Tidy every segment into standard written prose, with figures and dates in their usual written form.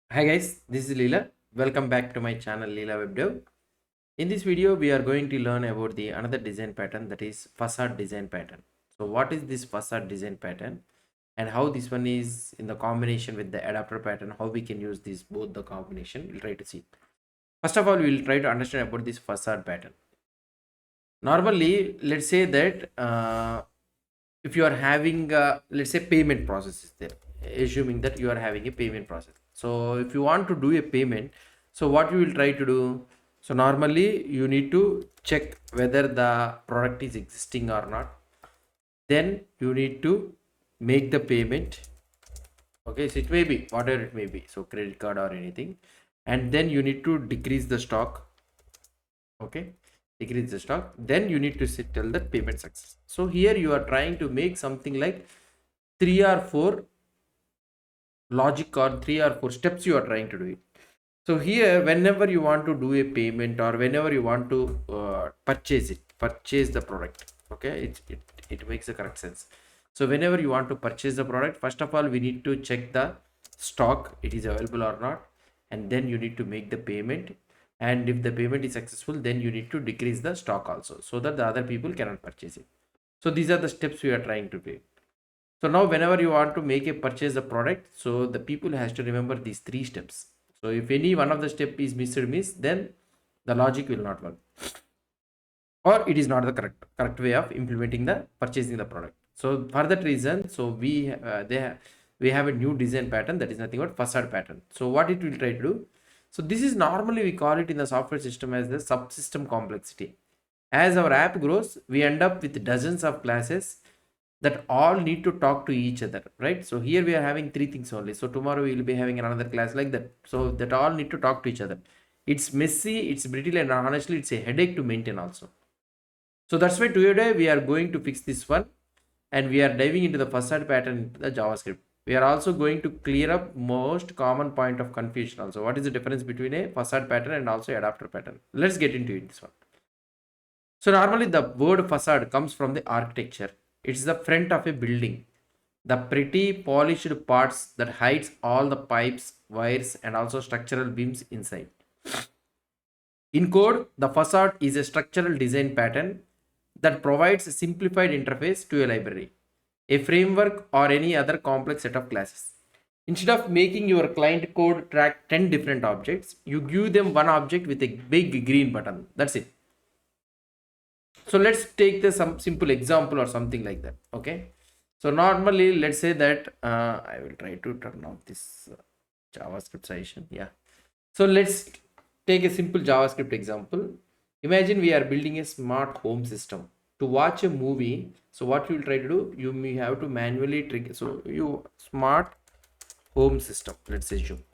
Hi guys, this is Leela. Welcome back to my channel Leela Web Dev. In this video, we are going to learn about the another design pattern, that is facade design pattern. So what is this facade design pattern and how this one is in the combination with the adapter pattern, how we can use this both the combination, we'll try to see. First of all, we will try to understand about this facade pattern. Normally, let's say that if you are having let's say payment process is there, assuming that you are having a payment process. So if you want to do a payment, so what you will try to do, so normally you need to check whether the product is existing or not, then you need to make the payment. Okay, so it may be whatever it may be, so credit card or anything, and then you need to decrease the stock. Okay, decrease the stock, then you need to tell that payment success. So here you are trying to make something like 3 or 4 logic or 3 or 4 steps you are trying to do it. So here whenever you want to do a payment or whenever you want to purchase the product, okay, it makes the correct sense. So whenever you want to purchase the product, first of all we need to check the stock, it is available or not, and then you need to make the payment. And if the payment is successful, then you need to decrease the stock also, so that the other people cannot purchase it. So these are the steps we are trying to do. So now whenever you want to make a purchase the product, so the people has to remember these 3 steps. So if any one of the step is miss, then the logic will not work, or it is not the correct way of implementing the purchasing the product. So for that reason, so we have a new design pattern, that is nothing but facade pattern. So what it will try to do, so this is normally we call it in the software system as the subsystem complexity. As our app grows, we end up with dozens of classes that all need to talk to each other, right? So here we are having 3 things only. So tomorrow we will be having another class like that. So that all need to talk to each other. It's messy, it's brittle, and honestly, it's a headache to maintain also. So that's why today we are going to fix this one, and we are diving into the facade pattern into the JavaScript. We are also going to clear up most common point of confusion also. What is the difference between a facade pattern and also adapter pattern? Let's get into it, this one. So normally the word facade comes from the architecture. It's the front of a building, the pretty polished parts that hides all the pipes, wires, and also structural beams inside. In code, the facade is a structural design pattern that provides a simplified interface to a library, a framework, or any other complex set of classes. Instead of making your client code track 10 different objects, you give them one object with a big green button. That's it. So let's take the some simple example or something like that. Okay, so normally let's say that I will try to turn off this JavaScript session. Yeah, so let's take a simple JavaScript example. Imagine we are building a smart home system to watch a movie. So what you will try to do, you may have to manually trigger. So you smart home system, let's assume.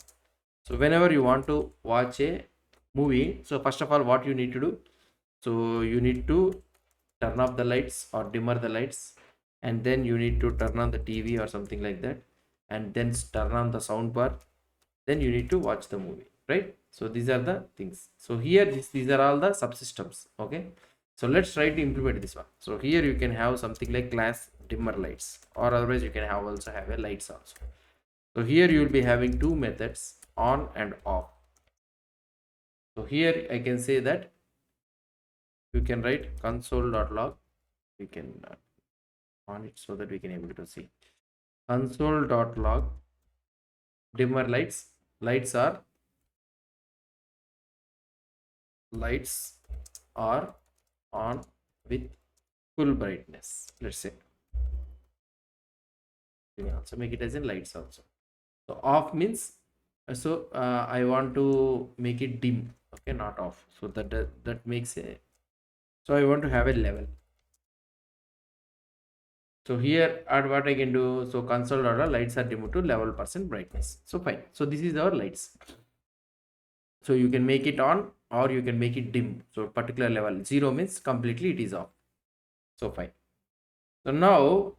So whenever you want to watch a movie, so first of all what you need to do, so you need to turn off the lights or dimmer the lights, and then you need to turn on the TV or something like that, and then turn on the sound bar, then you need to watch the movie, right? So these are the things. So here these are all the subsystems. Okay, so let's try to implement this one. So here you can have something like class dimmer lights, or otherwise you can have also have a lights also. So here you will be having 2 methods, on and off. So here I can say that you can write console.log. We can on it so that we can able to see console.log dimmer lights. Lights are on with full brightness, let's say. You can also make it as in lights also. So off means I want to make it dim, okay, not off. So that makes a, so I want to have a level. So here at what I can do, so console order lights are dimmed to level % brightness. So fine. So this is our lights. So you can make it on or you can make it dim. So particular level 0 means completely it is off. So fine. So now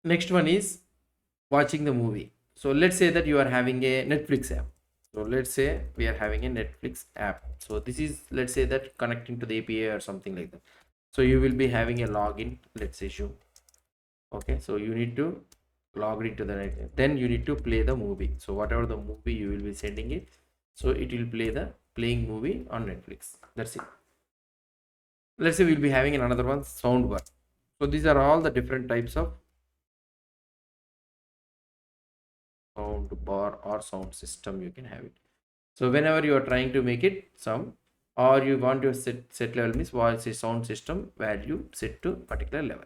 next one is watching the movie. So let's say that you are having a Netflix app. So let's say we are having a Netflix app. So this is, let's say that connecting to the API or something like that. So you will be having a login, let's say show. Okay, so you need to logged into the Netflix, then you need to play the movie. So whatever the movie you will be sending it, so it will play the playing movie on Netflix. That's it. Let's say we'll be having another one, sound bar. So these are all the different types of sound bar or sound system you can have it. So whenever you are trying to make it some, or you want to set level means what is sound system value set to particular level.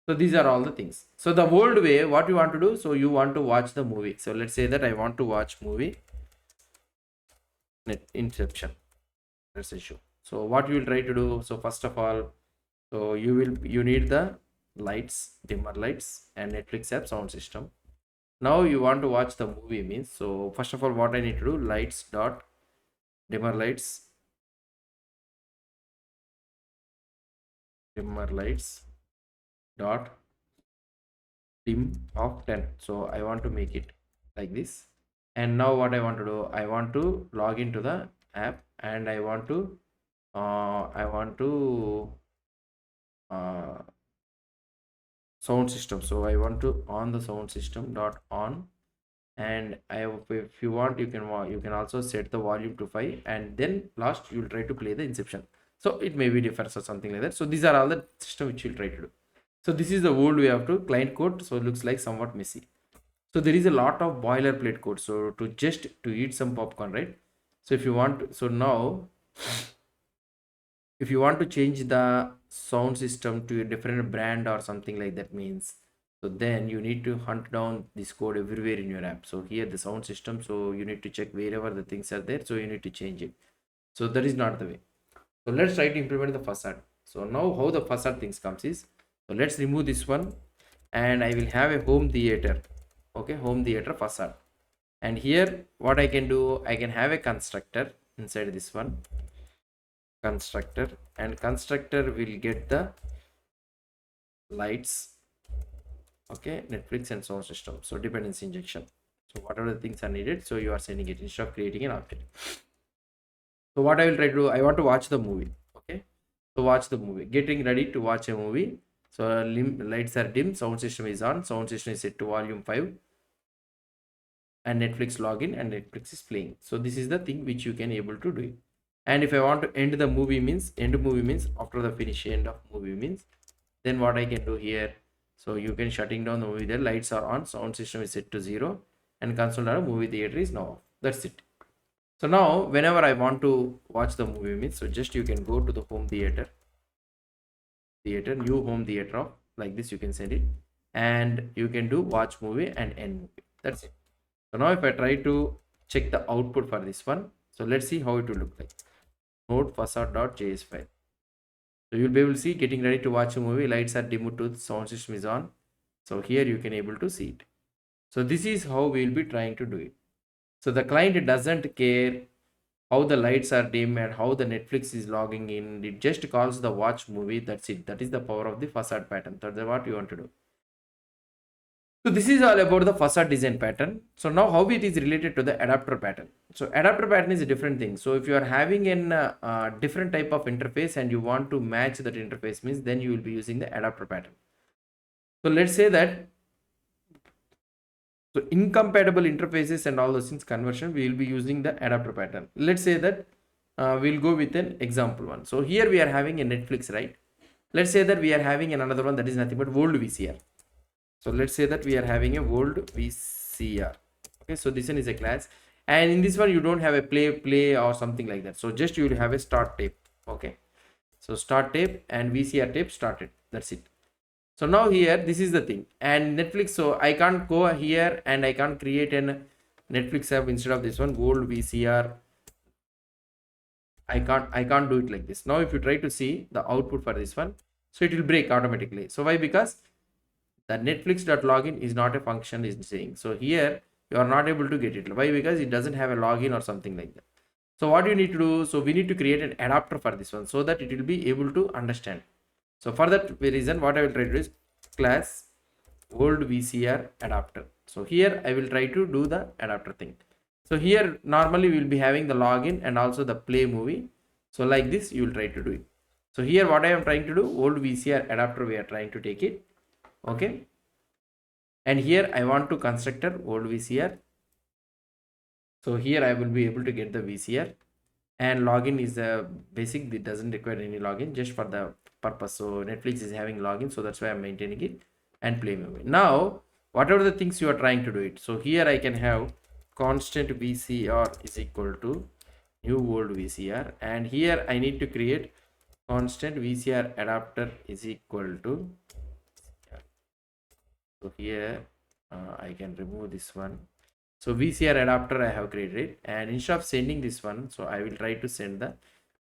So these are all the things. So the old way, what you want to do, so you want to watch the movie. So let's say that I want to watch movie Inception. That's the issue. So what you will try to do, so first of all, so you need the lights, dimmer lights, and Netflix app sound system. Now you want to watch the movie means, so first of all, what I need to do, lights dot dimmer lights dot dim of 10. So I want to make it like this. And now what I want to do, I want to log into the app, and I want to sound system. So I want to on the sound system dot on, and if you want, you can also set the volume to 5, and then last you will try to play the Inception. So it may be differs or something like that. So these are all the system which you'll try to do. So this is the old way of to client code. So it looks like somewhat messy. So there is a lot of boilerplate code. So to eat some popcorn, right? So if you want, so now if you want to change the sound system to a different brand or something like that means, so then you need to hunt down this code everywhere in your app. So here the sound system, so you need to check wherever the things are there, so you need to change it. So that is not the way. So let's try to implement the facade. So now how the facade things comes is, so let's remove this one, and I will have a home theater. Okay, home theater facade. And here what I can do, I can have a constructor inside this one, constructor, and constructor will get the lights, okay, Netflix and sound system. So dependency injection. So whatever the things are needed, so you are sending it instead of creating an object. So what I will try to do, I want to watch the movie. Okay, so watch the movie, getting ready to watch a movie. So lights are dim, sound system is on, sound system is set to volume 5, and Netflix login, and Netflix is playing. So this is the thing which you can able to do it. And if I want to end the movie means, after the finish end of movie means, then what I can do here, so you can shutting down the movie, the lights are on, sound system is set to 0, and console or movie theater is now off. That's it. So now whenever I want to watch the movie means, so just you can go to the home theater, new home theater of, like this you can send it, and you can do watch movie and end movie. That's it. So now if I try to check the output for this one, so let's see how it will look like. Node facade.js file. So you'll be able to see getting ready to watch a movie, lights are dimmed to, sound system is on. So here you can able to see it. So this is how we will be trying to do it. So the client doesn't care how the lights are dim and how the Netflix is logging in. It just calls the watch movie. That's it. That is the power of the facade pattern. That's what you want to do. So this is all about the facade design pattern. So now how it is related to the adapter pattern. So adapter pattern is a different thing. So if you are having a different type of interface and you want to match that interface means, then you will be using the adapter pattern. So let's say that, so incompatible interfaces and all those things conversion, we will be using the adapter pattern. Let's say that we'll go with an example one. So here we are having a Netflix, right? Let's say that we are having another one that is nothing but old VCR. So let's say that we are having a old VCR. Okay, so this one is a class, and in this one you don't have a play or something like that. So just you will have a start tape. Okay, so start tape and VCR tape started. That's it. So now here this is the thing, and Netflix. So I can't go here and I can't create an Netflix app instead of this one old VCR. I can't do it like this. Now if you try to see the output for this one, so it will break automatically. So why? Because the Netflix.login is not a function is saying. So here you are not able to get it. Why? Because it doesn't have a login or something like that. So what you need to do, so we need to create an adapter for this one so that it will be able to understand. So for that reason, what I will try to do is class old VCR adapter. So here I will try to do the adapter thing. So here normally we will be having the login and also the play movie. So like this you will try to do it. So here what I am trying to do, old VCR adapter we are trying to take it. Okay, And here I want to constructor old VCR. So here I will be able to get the VCR, and login is the basic. It doesn't require any login, just for the purpose. So Netflix is having login, so that's why I'm maintaining it, and play movie. Now whatever the things you are trying to do it, so here I can have constant VCR is equal to new old VCR, and here I need to create constant VCR adapter is equal to, so here I can remove this one. So VCR adapter I have created it, and instead of sending this one, so I will try to send the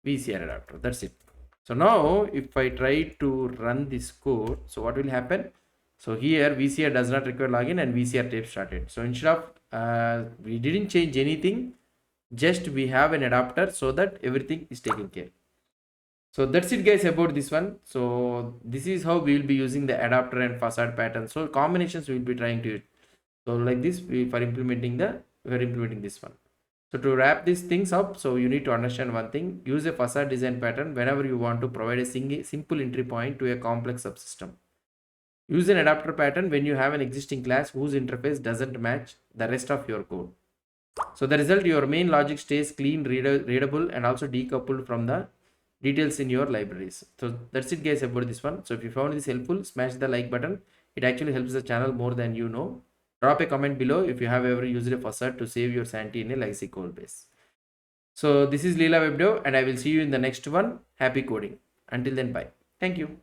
VCR adapter. That's it. So now if I try to run this code, so what will happen? So here VCR does not require login and VCR tape started. So instead of we didn't change anything, just we have an adapter so that everything is taken care. So that's it guys about this one. So this is how we will be using the adapter and facade pattern. So combinations we will be trying to, so like this we are implementing this one. So to wrap these things up, so you need to understand one thing: use a facade design pattern whenever you want to provide a simple entry point to a complex subsystem. Use an adapter pattern when you have an existing class whose interface doesn't match the rest of your code. So the result, your main logic stays clean, readable, and also decoupled from the details in your libraries. So that's it guys about this one. So if you found this helpful, smash the like button. It actually helps the channel more than you know. Drop a comment below if you have ever used a facade to save your sanity in a legacy code base. So this is Leela Webdev, and I will see you in the next one. Happy coding. Until then, bye. Thank you.